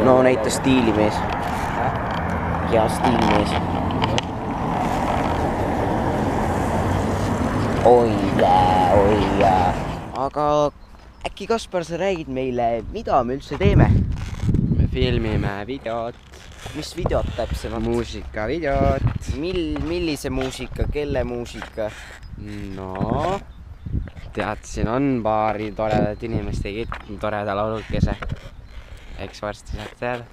No näita stiilimees. Hea stiilimees. Oi jää. Aga äkki Kaspar, sa räägid meile, mida me üldse teeme? Me filmime videot. Mis videot täpsemalt? Muusikavideot. Millise muusika, kelle muusika? No, tead, siin on paari toredat inimest tegid toreda laulukese. Eks varsti saad teada.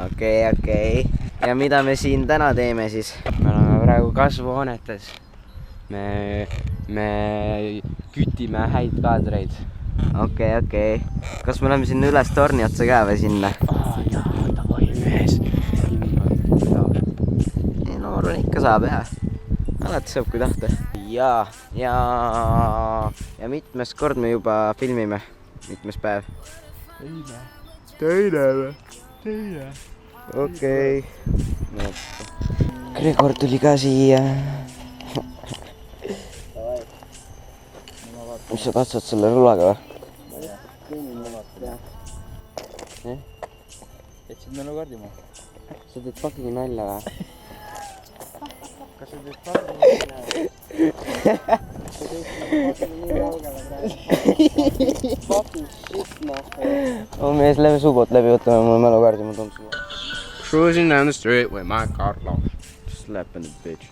Okei. Ja mida me siin täna teeme siis? Me oleme praegu kasvuhoonetes. Me kütime häid kaadreid. Okei. Kas me oleme sinna üles torni otsa ka või sinna? Davai mees. No ma arvan, ikka saab jah. Alati saab, kui tahta. Ja mitmes kord me juba filmime? Mitmes päev? Teine või? Okei. Gregor tuli ka siia. Mis sa katsad selle rulaga või? Jätsid mälukaardi ma? Sa teed fucking nalja või? Kas sa teed fucking nalja? Sa teed fucking nii laugele praegu. Fucking shit noh. Mees, läbi subot läbi, võtame mulle mälukaardi, ma toon sulle. Cruising down the street with my car lost. Slapping the bitches.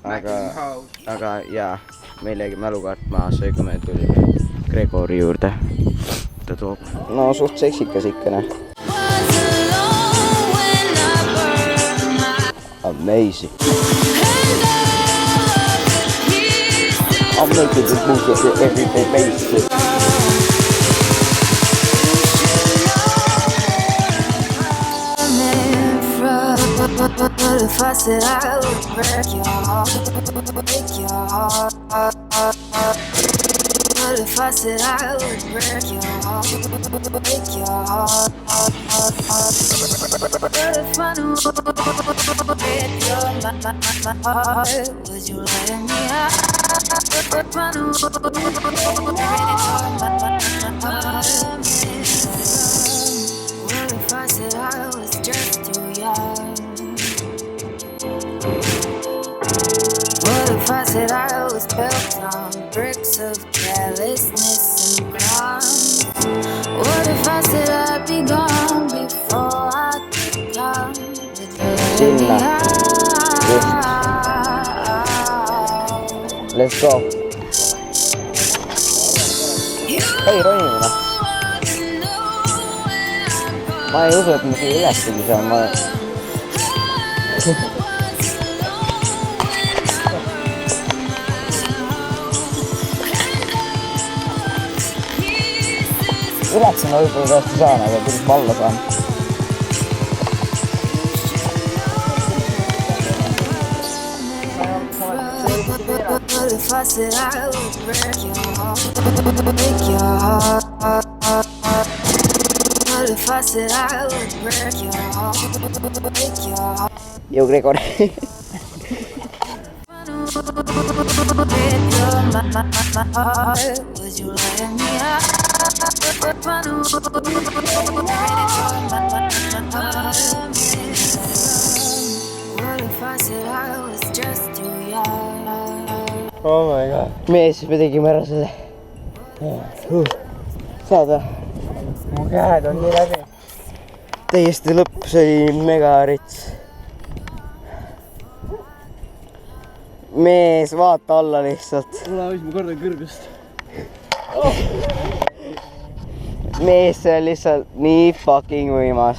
Aga jaa, meil jäi mälukaart maha, seega me tulime Gregori juurde. Ta toob. No suht seksikas ikka, ne? Amazing. I'm making this music for everyday basis. What if I said I would break your heart? What if I said I would break your heart? What if I knew break your heart? Would you let me out? What if I knew break your heart? What if I said I was just too young? What if I said I was built on bricks of carelessness and crime? What if I said I'd be gone before I could come? Let's go. Ei ronime noh. Ma ei usu, et ma siia ülestegi saan. Üles ma võib-olla tõesti saan, aga kuidas ma alla saan? What if I said I would break your heart? What if I said I would break your heart? Yo, Gregor. Would you let me out? What if I said I was just too young? Oh my god. Mees, me tegime ära selle. Saad või? Mu käed on nii läbi. Täiesti lõpp, see oli mega rits. Mees, vaata alla lihtsalt. Tule, hois ma korda kõrgust. Mees, see on lihtsalt nii fucking võimas.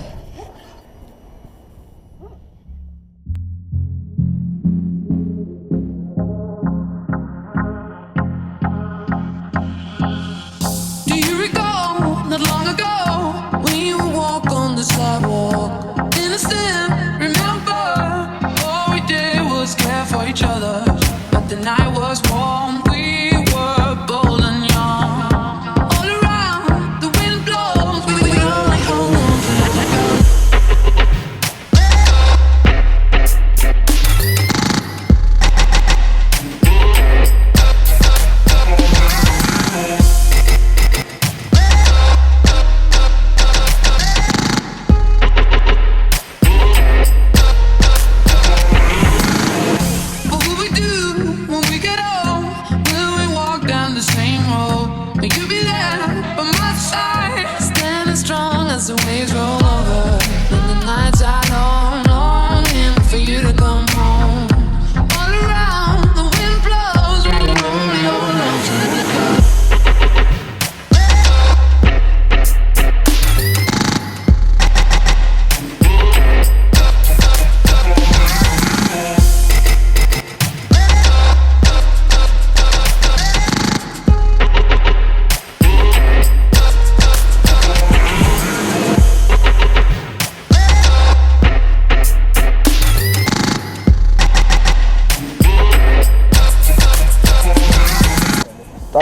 Do you recall not long ago when you walk on the sidewalk? Innocent, remember all we did was care for each other, but the night was warm. We were bold and young. All around, the wind blows. We only hold on to let go.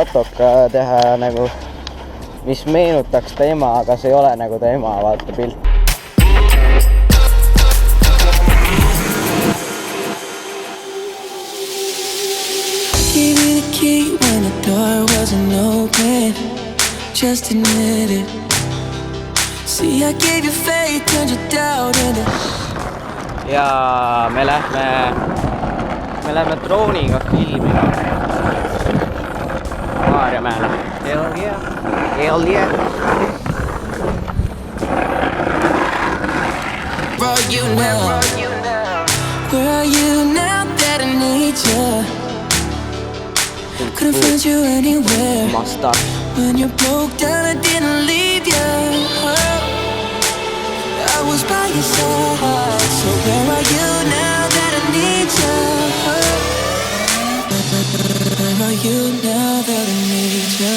tatoka teha nagu, mis meenutaks ta ema, aga see ei ole nagu ta ema, vaata pilt. Gave you the key when the door wasn't open. Just admit it. See, I gave you faith, turned your doubt into. Ja me lähme drooniga filmima Maarjamäele. Hell yeah. Hell yeah. Where are you now? Where are you now that I need you? Couldn't find you anywhere. When you broke down, I didn't leave you. I was by your side. So where are you now that I need you? Where are you now that I need you?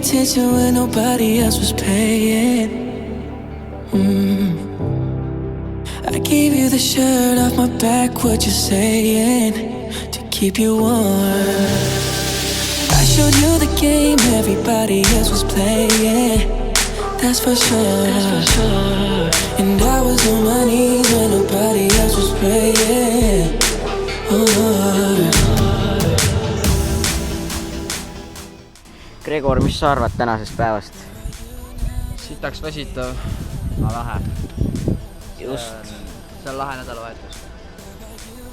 Attention when nobody else was paying. I gave you the shirt off my back, what you saying? To keep you warm. I showed you the game everybody else was playing. That's for sure. And I was on my knees when nobody else was praying. Gregor, mis sa arvad tänasest päevast? Sitaks väsitav, aga lahe. Just. See on lahe nädalavahetus.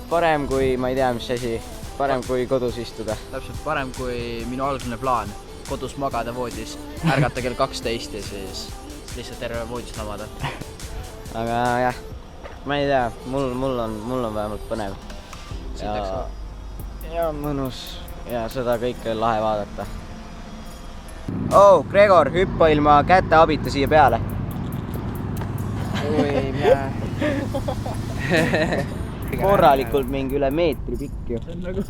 Parem kui, ma ei tea, mis asi, parem kui kodus istuda. Täpselt parem kui minu algne plaan. Kodus magada voodis, ärgata kell 12 ja siis lihtsalt terve voodis lamada. Aga jah, ma ei tea, mul on vähemalt põnev. Ja mõnus ja seda kõike on lahe vaadata. Oh, Gregor, hüppa ilma käte abita siia peale. Korralikult mingi üle meetri pikk ju. See on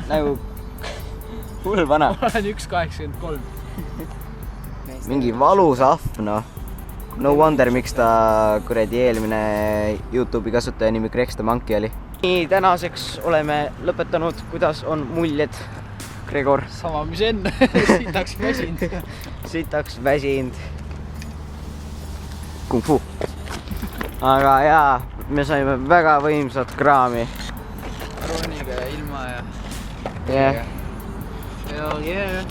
Nagu hull vana. Ma olen 1,83. Mingi valus ahv, noh. No wonder, miks ta kuredi eelmine YouTube'i kasutaja nimi Gregs the Monkey oli. Nii, tänaseks oleme lõpetanud, kuidas on muljed, Gregor. Sama mis enne, sitaks väsind. Sitaks väsind. Kung fu. Aga jaa, me saime väga võimsat kraami. Rooniga ja ilma ja... Yeah. Hell yeah.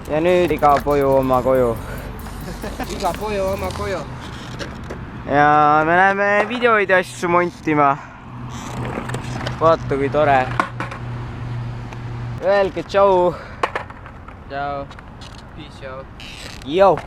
Ja nüüd iga poju oma koju. Iga poju oma koju. Ja me läheme videoid ja asju montima. Vaata kui tore. Öelge tšau. Ciao. Peace out. Jou.